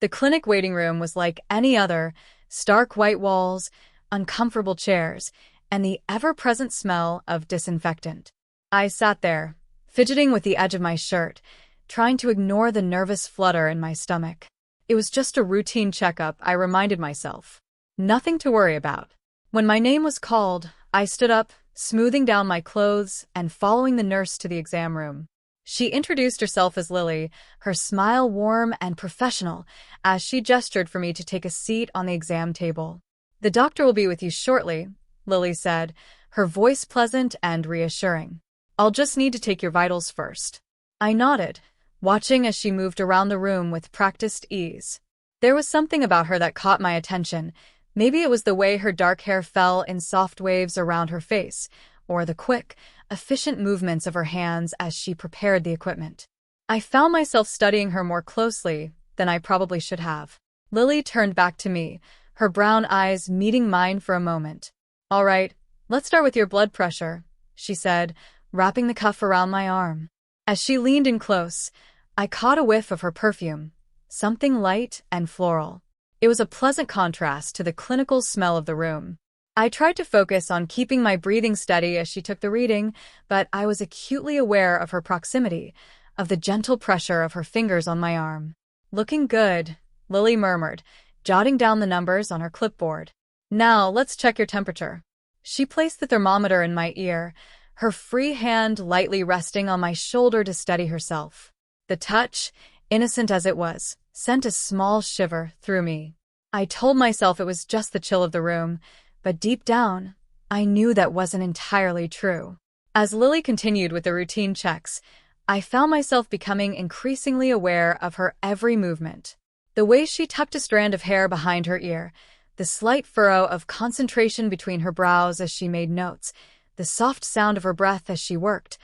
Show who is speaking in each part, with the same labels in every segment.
Speaker 1: The clinic waiting room was like any other: stark white walls, uncomfortable chairs, and the ever-present smell of disinfectant. I sat there, fidgeting with the edge of my shirt, trying to ignore the nervous flutter in my stomach. It was just a routine checkup, I reminded myself. Nothing to worry about. When my name was called, I stood up, smoothing down my clothes and following the nurse to the exam room. She introduced herself as Lily, her smile warm and professional, as she gestured for me to take a seat on the exam table. "The doctor will be with you shortly," Lily said, her voice pleasant and reassuring. "I'll just need to take your vitals first." I nodded, watching as she moved around the room with practiced ease. There was something about her that caught my attention. Maybe it was the way her dark hair fell in soft waves around her face, or the quick, efficient movements of her hands as she prepared the equipment. I found myself studying her more closely than I probably should have. Lily turned back to me, her brown eyes meeting mine for a moment. "All right, let's start with your blood pressure," she said, wrapping the cuff around my arm. As she leaned in close, I caught a whiff of her perfume, something light and floral. It was a pleasant contrast to the clinical smell of the room. I tried to focus on keeping my breathing steady as she took the reading, but I was acutely aware of her proximity, of the gentle pressure of her fingers on my arm. "Looking good," Lily murmured, jotting down the numbers on her clipboard. "Now, let's check your temperature." She placed the thermometer in my ear, her free hand lightly resting on my shoulder to steady herself. The touch, innocent as it was, sent a small shiver through me. I told myself it was just the chill of the room, but deep down, I knew that wasn't entirely true. As Lily continued with the routine checks, I found myself becoming increasingly aware of her every movement. The way she tucked a strand of hair behind her ear, the slight furrow of concentration between her brows as she made notes, the soft sound of her breath as she worked,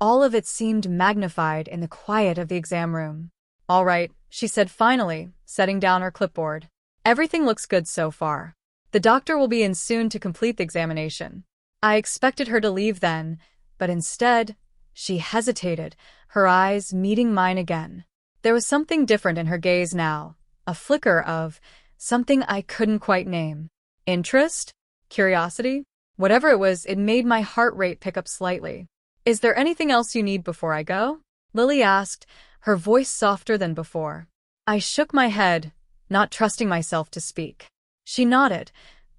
Speaker 1: all of it seemed magnified in the quiet of the exam room. "All right," she said finally, setting down her clipboard. "Everything looks good so far. The doctor will be in soon to complete the examination." I expected her to leave then, but instead, she hesitated, her eyes meeting mine again. There was something different in her gaze now, a flicker of something I couldn't quite name. Interest? Curiosity? Whatever it was, it made my heart rate pick up slightly. "Is there anything else you need before I go?" Lily asked, her voice softer than before. I shook my head, not trusting myself to speak. She nodded,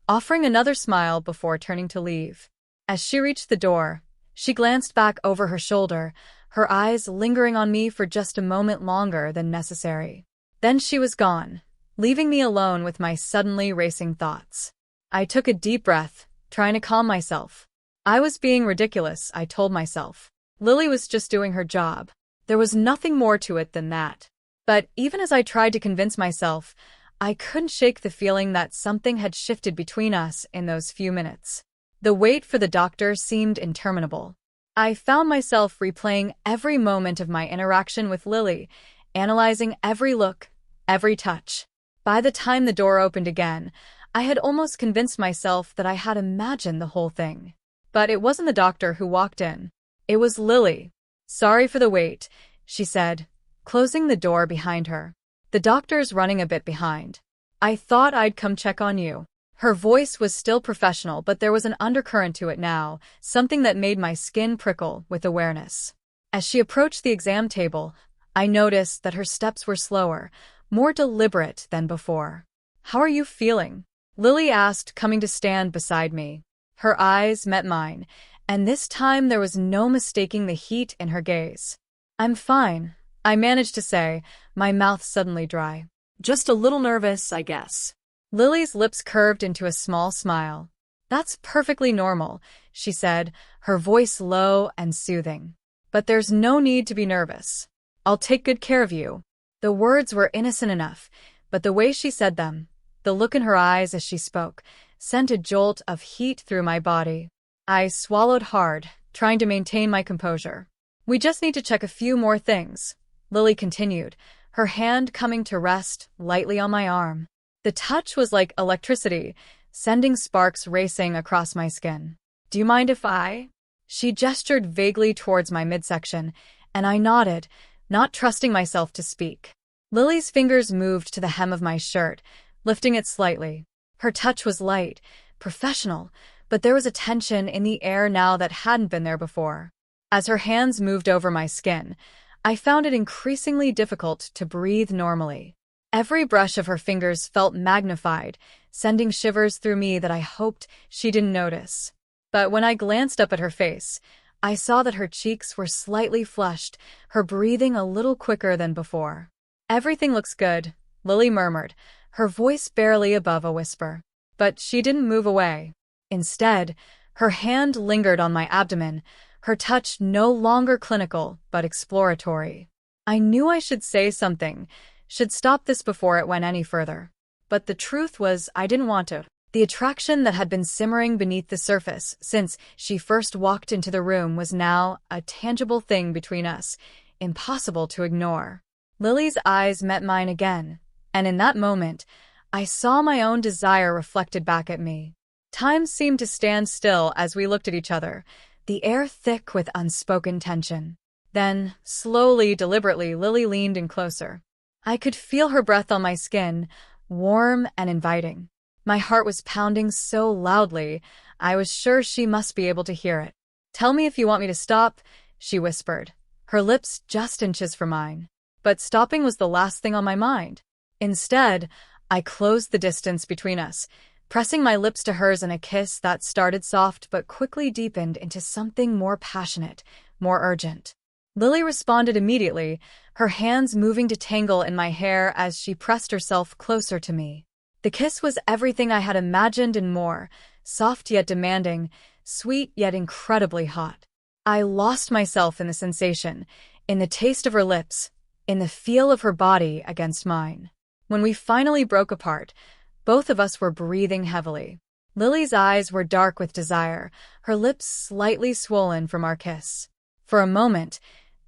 Speaker 1: offering another smile before turning to leave. As she reached the door, she glanced back over her shoulder, her eyes lingering on me for just a moment longer than necessary. Then she was gone, leaving me alone with my suddenly racing thoughts. I took a deep breath, trying to calm myself. I was being ridiculous, I told myself. Lily was just doing her job. There was nothing more to it than that. But even as I tried to convince myself, I couldn't shake the feeling that something had shifted between us in those few minutes. The wait for the doctor seemed interminable. I found myself replaying every moment of my interaction with Lily, analyzing every look, every touch. By the time the door opened again, I had almost convinced myself that I had imagined the whole thing. But it wasn't the doctor who walked in. It was Lily. "Sorry for the wait," she said, closing the door behind her. "The doctor's running a bit behind. I thought I'd come check on you." Her voice was still professional, but there was an undercurrent to it now, something that made my skin prickle with awareness. As she approached the exam table, I noticed that her steps were slower, more deliberate than before. "How are you feeling?" Lily asked, coming to stand beside me. Her eyes met mine, and this time there was no mistaking the heat in her gaze. "I'm fine," I managed to say, my mouth suddenly dry. "Just a little nervous, I guess." Lily's lips curved into a small smile. "That's perfectly normal," she said, her voice low and soothing. "But there's no need to be nervous. I'll take good care of you." The words were innocent enough, but the way she said them, the look in her eyes as she spoke, sent a jolt of heat through my body. I swallowed hard, trying to maintain my composure. "We just need to check a few more things," Lily continued, her hand coming to rest lightly on my arm. The touch was like electricity, sending sparks racing across my skin. "Do you mind if I?" She gestured vaguely towards my midsection, and I nodded, not trusting myself to speak. Lily's fingers moved to the hem of my shirt, lifting it slightly. Her touch was light, professional, but there was a tension in the air now that hadn't been there before. As her hands moved over my skin, I found it increasingly difficult to breathe normally. Every brush of her fingers felt magnified, sending shivers through me that I hoped she didn't notice. But when I glanced up at her face, I saw that her cheeks were slightly flushed, her breathing a little quicker than before. "Everything looks good," Lily murmured, her voice barely above a whisper. But she didn't move away. Instead, her hand lingered on my abdomen, her touch no longer clinical but exploratory. I knew I should say something, should stop this before it went any further. But the truth was I didn't want to. The attraction that had been simmering beneath the surface since she first walked into the room was now a tangible thing between us, impossible to ignore. Lily's eyes met mine again, and in that moment, I saw my own desire reflected back at me. Time seemed to stand still as we looked at each other, the air thick with unspoken tension. Then, slowly, deliberately, Lily leaned in closer. I could feel her breath on my skin, warm and inviting. My heart was pounding so loudly, I was sure she must be able to hear it. "Tell me if you want me to stop," she whispered, her lips just inches from mine. But stopping was the last thing on my mind. Instead, I closed the distance between us, pressing my lips to hers in a kiss that started soft but quickly deepened into something more passionate, more urgent. Lily responded immediately, her hands moving to tangle in my hair as she pressed herself closer to me. The kiss was everything I had imagined and more, soft yet demanding, sweet yet incredibly hot. I lost myself in the sensation, in the taste of her lips, in the feel of her body against mine. When we finally broke apart, both of us were breathing heavily. Lily's eyes were dark with desire, her lips slightly swollen from our kiss. For a moment,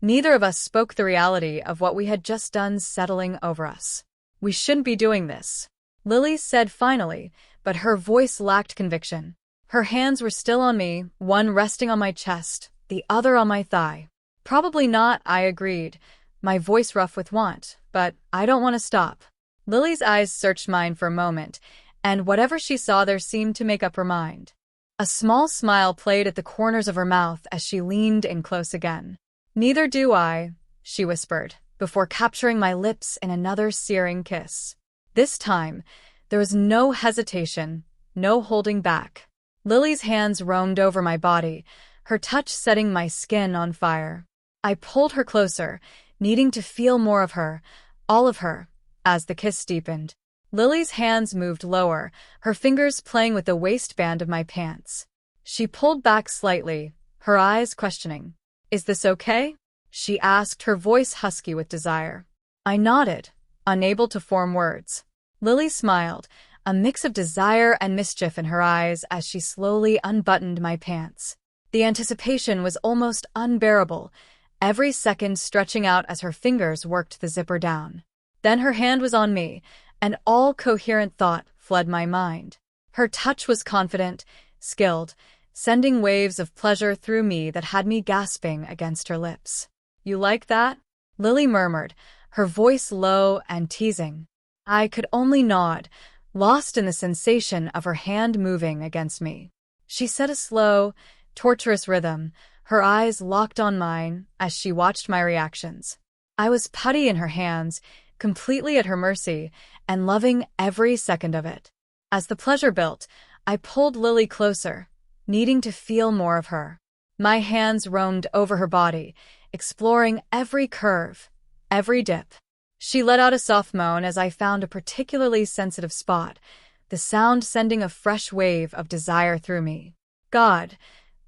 Speaker 1: neither of us spoke the reality of what we had just done settling over us. "We shouldn't be doing this," Lily said finally, but her voice lacked conviction. Her hands were still on me, one resting on my chest, the other on my thigh. "Probably not," I agreed, my voice rough with want, "but I don't want to stop." Lily's eyes searched mine for a moment, and whatever she saw there seemed to make up her mind. A small smile played at the corners of her mouth as she leaned in close again. "Neither do I," she whispered, before capturing my lips in another searing kiss. This time, there was no hesitation, no holding back. Lily's hands roamed over my body, her touch setting my skin on fire. I pulled her closer, needing to feel more of her, all of her, as the kiss deepened. Lily's hands moved lower, her fingers playing with the waistband of my pants. She pulled back slightly, her eyes questioning. "Is this okay?" she asked, her voice husky with desire. I nodded, unable to form words. Lily smiled, a mix of desire and mischief in her eyes as she slowly unbuttoned my pants. The anticipation was almost unbearable, every second stretching out as her fingers worked the zipper down. Then her hand was on me, and all coherent thought fled my mind. Her touch was confident, skilled, sending waves of pleasure through me that had me gasping against her lips. "You like that?" Lily murmured, her voice low and teasing. I could only nod, lost in the sensation of her hand moving against me. She set a slow, torturous rhythm, her eyes locked on mine as she watched my reactions. I was putty in her hands, completely at her mercy, and loving every second of it. As the pleasure built, I pulled Lily closer, needing to feel more of her. My hands roamed over her body, exploring every curve, every dip. She let out a soft moan as I found a particularly sensitive spot, the sound sending a fresh wave of desire through me. "God,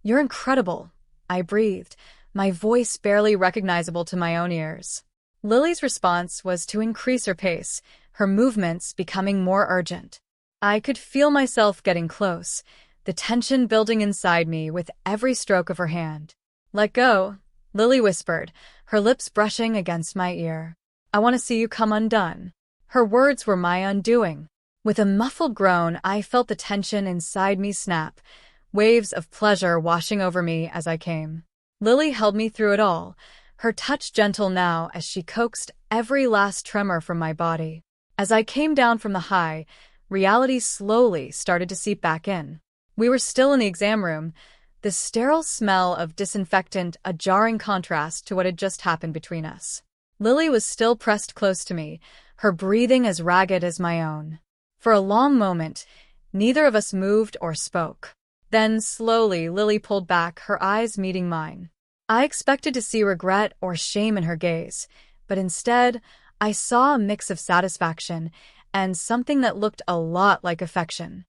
Speaker 1: you're incredible," I breathed, my voice barely recognizable to my own ears. Lily's response was to increase her pace, her movements becoming more urgent. I could feel myself getting close, the tension building inside me with every stroke of her hand. "Let go," Lily whispered, her lips brushing against my ear. "I want to see you come undone." Her words were my undoing. With a muffled groan, I felt the tension inside me snap, waves of pleasure washing over me as I came. Lily held me through it all, her touch gentle now as she coaxed every last tremor from my body. As I came down from the high, reality slowly started to seep back in. We were still in the exam room, the sterile smell of disinfectant a jarring contrast to what had just happened between us. Lily was still pressed close to me, her breathing as ragged as my own. For a long moment, neither of us moved or spoke. Then, slowly, Lily pulled back, her eyes meeting mine. I expected to see regret or shame in her gaze, but instead, I saw a mix of satisfaction and something that looked a lot like affection.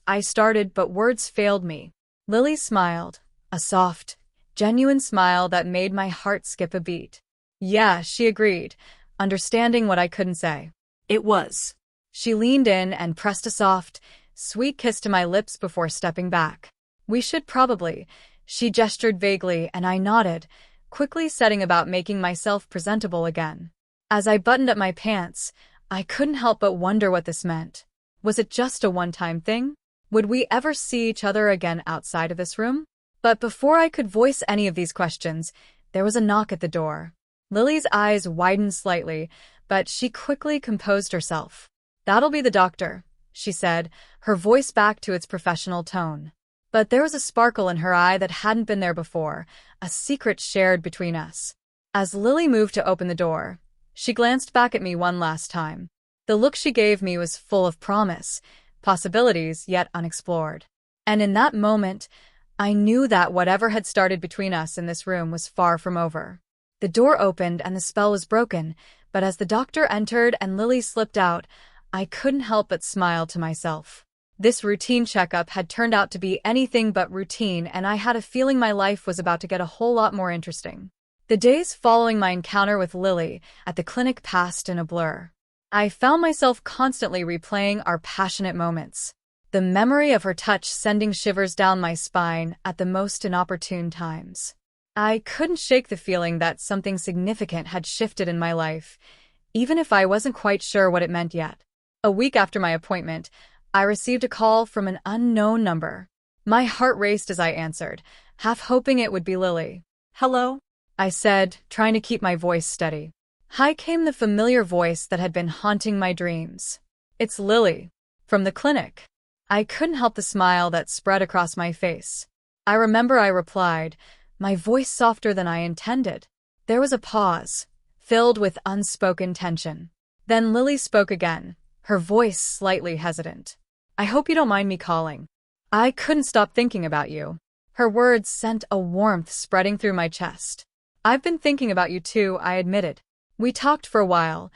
Speaker 1: I started, but words failed me. Lily smiled, a soft, genuine smile that made my heart skip a beat. Yeah, she agreed, understanding what I couldn't say.
Speaker 2: It was.
Speaker 1: She leaned in and pressed a soft, sweet kiss to my lips before stepping back. We should probably. She gestured vaguely, and I nodded, quickly setting about making myself presentable again. As I buttoned up my pants, I couldn't help but wonder what this meant. Was it just a one-time thing? Would we ever see each other again outside of this room? But before I could voice any of these questions, there was a knock at the door. Lily's eyes widened slightly, but she quickly composed herself. "That'll be the doctor," she said, her voice back to its professional tone. But there was a sparkle in her eye that hadn't been there before, a secret shared between us. As Lily moved to open the door, she glanced back at me one last time. The look she gave me was full of promise, possibilities yet unexplored. And in that moment, I knew that whatever had started between us in this room was far from over. The door opened and the spell was broken, but as the doctor entered and Lily slipped out, I couldn't help but smile to myself. This routine checkup had turned out to be anything but routine, and I had a feeling my life was about to get a whole lot more interesting. The days following my encounter with Lily at the clinic passed in a blur. I found myself constantly replaying our passionate moments, the memory of her touch sending shivers down my spine at the most inopportune times. I couldn't shake the feeling that something significant had shifted in my life, even if I wasn't quite sure what it meant yet. A week after my appointment, I received a call from an unknown number. My heart raced as I answered, half hoping it would be Lily. "Hello?" I said, trying to keep my voice steady. High came the familiar voice that had been haunting my dreams. "It's Lily, from the clinic." I couldn't help the smile that spread across my face. I remember I replied, my voice softer than I intended. There was a pause, filled with unspoken tension. Then Lily spoke again, her voice slightly hesitant. "I hope you don't mind me calling. I couldn't stop thinking about you." Her words sent a warmth spreading through my chest. "I've been thinking about you too," I admitted. We talked for a while,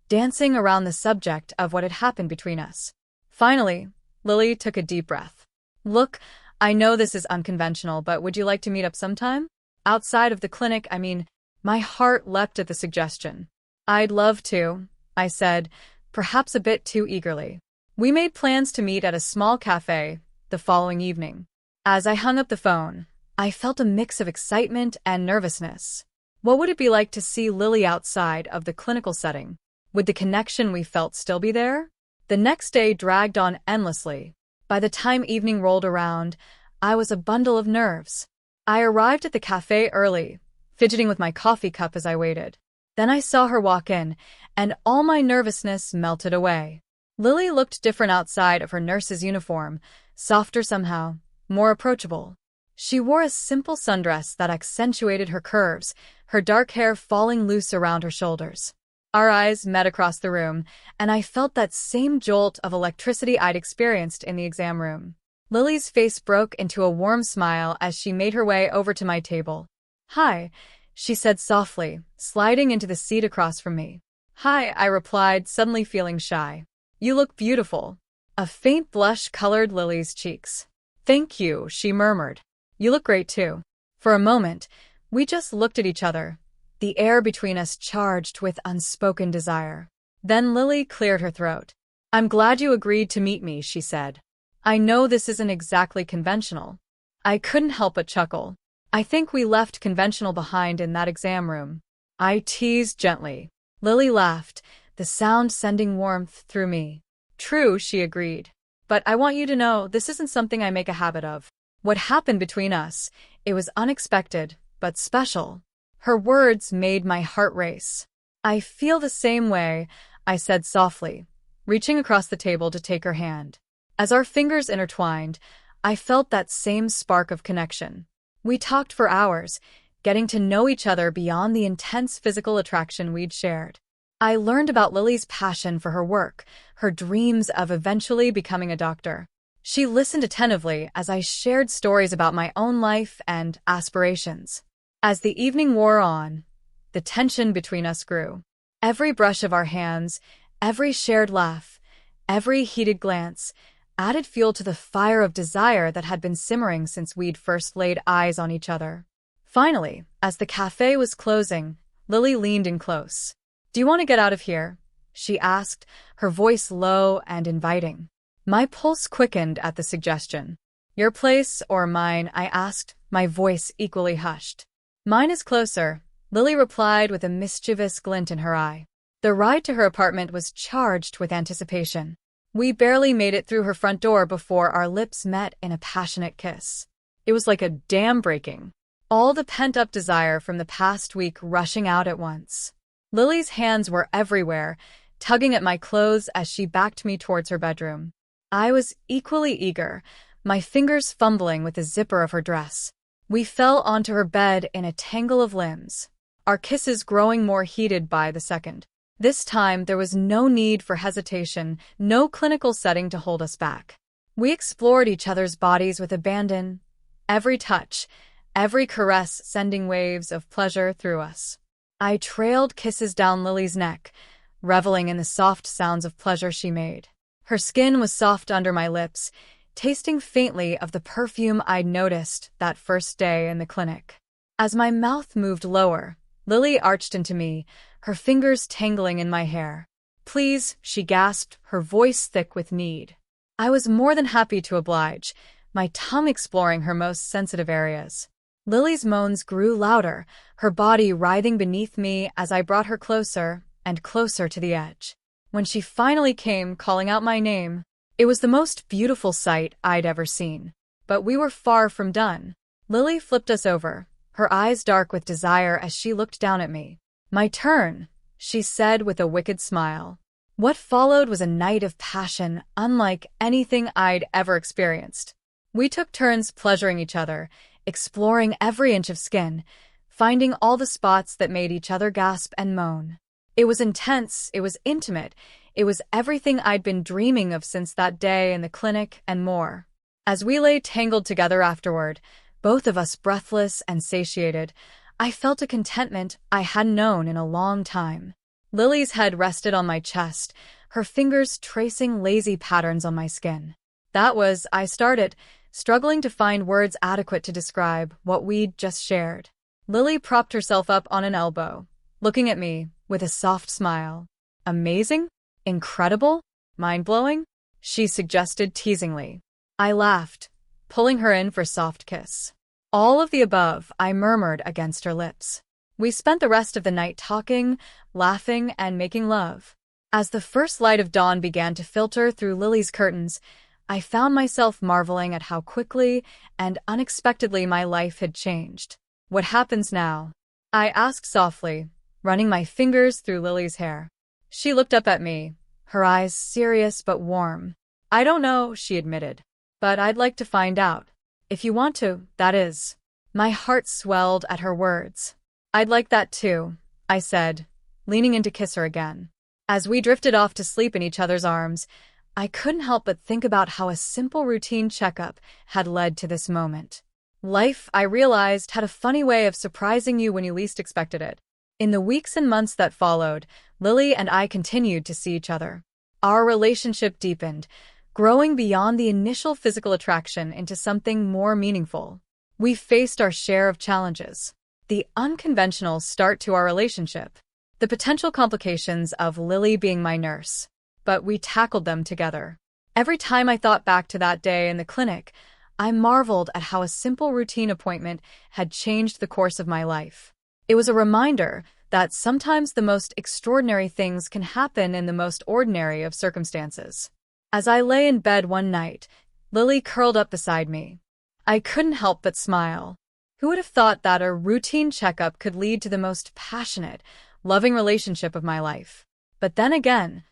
Speaker 1: dancing around the subject of what had happened between us. Finally, Lily took a deep breath. "Look, I know this is unconventional, but would you like to meet up sometime? Outside of the clinic, I mean." My heart leapt at the suggestion. "I'd love to," I said, perhaps a bit too eagerly. We made plans to meet at a small cafe the following evening. As I hung up the phone, I felt a mix of excitement and nervousness. What would it be like to see Lily outside of the clinical setting? Would the connection we felt still be there? The next day dragged on endlessly. By the time evening rolled around, I was a bundle of nerves. I arrived at the cafe early, fidgeting with my coffee cup as I waited. Then I saw her walk in, and all my nervousness melted away. Lily looked different outside of her nurse's uniform, softer somehow, more approachable. She wore a simple sundress that accentuated her curves, her dark hair falling loose around her shoulders. Our eyes met across the room, and I felt that same jolt of electricity I'd experienced in the exam room. Lily's face broke into a warm smile as she made her way over to my table. "Hi," she said softly, sliding into the seat across from me. "Hi," I replied, suddenly feeling shy. "You look beautiful." A faint blush colored Lily's cheeks. "Thank you," she murmured. "You look great too." For a moment, we just looked at each other, the air between us charged with unspoken desire. Then Lily cleared her throat. "I'm glad you agreed to meet me," she said. "I know this isn't exactly conventional." I couldn't help but chuckle. "I think we left conventional behind in that exam room," I teased gently. Lily laughed, the sound sending warmth through me. "True," she agreed. "But I want you to know this isn't something I make a habit of. What happened between us, it was unexpected, but special." Her words made my heart race. I feel the same way, I said softly, reaching across the table to take her hand. As our fingers intertwined, I felt that same spark of connection. We talked for hours, getting to know each other beyond the intense physical attraction we'd shared. I learned about Lily's passion for her work, her dreams of eventually becoming a doctor. She listened attentively as I shared stories about my own life and aspirations. As the evening wore on, the tension between us grew. Every brush of our hands, every shared laugh, every heated glance added fuel to the fire of desire that had been simmering since we'd first laid eyes on each other. Finally, as the cafe was closing, Lily leaned in close. "Do you want to get out of here?" she asked, her voice low and inviting. My pulse quickened at the suggestion. "Your place or mine?" I asked, my voice equally hushed. "Mine is closer," Lily replied with a mischievous glint in her eye. The ride to her apartment was charged with anticipation. We barely made it through her front door before our lips met in a passionate kiss. It was like a dam breaking, all the pent-up desire from the past week rushing out at once. Lily's hands were everywhere, tugging at my clothes as she backed me towards her bedroom. I was equally eager, my fingers fumbling with the zipper of her dress. We fell onto her bed in a tangle of limbs, our kisses growing more heated by the second. This time, there was no need for hesitation, no clinical setting to hold us back. We explored each other's bodies with abandon, every touch, every caress sending waves of pleasure through us. I trailed kisses down Lily's neck, reveling in the soft sounds of pleasure she made. Her skin was soft under my lips, tasting faintly of the perfume I'd noticed that first day in the clinic. As my mouth moved lower, Lily arched into me, her fingers tangling in my hair. "Please," she gasped, her voice thick with need. I was more than happy to oblige, my tongue exploring her most sensitive areas. Lily's moans grew louder, her body writhing beneath me as I brought her closer and closer to the edge. When she finally came, calling out my name, it was the most beautiful sight I'd ever seen. But we were far from done. Lily flipped us over, her eyes dark with desire as she looked down at me. "My turn," she said with a wicked smile. What followed was a night of passion unlike anything I'd ever experienced. We took turns pleasuring each other, exploring every inch of skin, finding all the spots that made each other gasp and moan. It was intense, it was intimate, it was everything I'd been dreaming of since that day in the clinic and more. As we lay tangled together afterward, both of us breathless and satiated, I felt a contentment I hadn't known in a long time. Lily's head rested on my chest, her fingers tracing lazy patterns on my skin. I started, struggling to find words adequate to describe what we'd just shared. Lily propped herself up on an elbow, looking at me with a soft smile. "Amazing? Incredible? Mind-blowing?" she suggested teasingly. I laughed, pulling her in for a soft kiss. "All of the above," I murmured against her lips. We spent the rest of the night talking, laughing, and making love. As the first light of dawn began to filter through Lily's curtains, I found myself marveling at how quickly and unexpectedly my life had changed. "What happens now?" I asked softly, running my fingers through Lily's hair. She looked up at me, her eyes serious but warm. "I don't know," she admitted. "But I'd like to find out. If you want to, that is." My heart swelled at her words. "I'd like that too," I said, leaning in to kiss her again. As we drifted off to sleep in each other's arms, I couldn't help but think about how a simple routine checkup had led to this moment. Life, I realized, had a funny way of surprising you when you least expected it. In the weeks and months that followed, Lily and I continued to see each other. Our relationship deepened, growing beyond the initial physical attraction into something more meaningful. We faced our share of challenges. The unconventional start to our relationship, the potential complications of Lily being my nurse. But we tackled them together. Every time I thought back to that day in the clinic, I marveled at how a simple routine appointment had changed the course of my life. It was a reminder that sometimes the most extraordinary things can happen in the most ordinary of circumstances. As I lay in bed one night, Lily curled up beside me. I couldn't help but smile. Who would have thought that a routine checkup could lead to the most passionate, loving relationship of my life. But then again,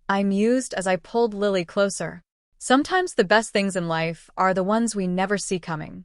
Speaker 1: I mused as I pulled Lily closer. Sometimes the best things in life are the ones we never see coming.